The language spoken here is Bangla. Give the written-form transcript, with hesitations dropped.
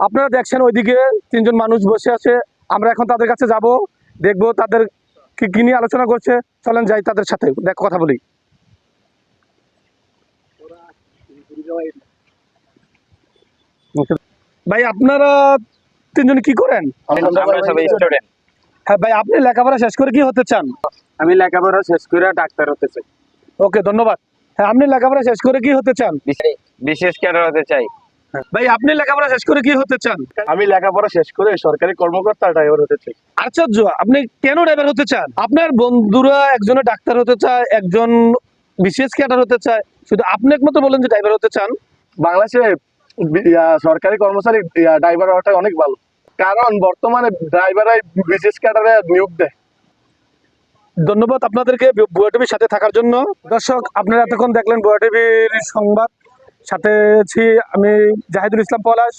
আপনারা দেখছেন ওইদিকে তিনজন মানুষ বসে আছে, আমরা এখন তাদের কাছে যাব, দেখবো তাদের কি নিয়ে আলোচনা করছে। চলেন যাই তাদের সাথে কথা বলি। ভাই আপনারা তিনজন কি করেন? হ্যাঁ ভাই, আপনি লেখাপড়া শেষ করে কি হতে চান? আমি লেখাপড়া শেষ করে ডাক্তার হতে চাই। ওকে, ধন্যবাদ। হ্যাঁ, আপনি লেখাপড়া শেষ করে কি হতে চান? বিশেষ ক্যাডার হতে চাই। ভাই আপনি লেখাপড়া শেষ করে কি হতে চান? আমি লেখাপড়া শেষ করে সরকারি কর্মকর্তা ড্রাইভার হতে চাই। আশ্চর্য, আপনি কেন ড্রাইভার হতে চান? আপনার বন্ধুরা একজনে ডাক্তার হতে চায়, একজন বিশেষ ক্যাডার হতে চায়, শুধু আপনি একমাত্র বলেন যে ড্রাইভার হতে চান। বাংলাদেশে সরকারি কর্মচারী ড্রাইভার হওয়াটা অনেক ভালো, কারণ বর্তমানে ড্রাইভাররাই বিশেষ ক্যাডারে নিয়োগ দেয়। ধন্যবাদ আপনাদেরকে বুয়া টিভির সাথে থাকার জন্য। দর্শক, আপনারা এতক্ষণ দেখলেন বুয়া টিভির সংবাদ, সাথে আছি আমি জাহিদুল ইসলাম পলাশ।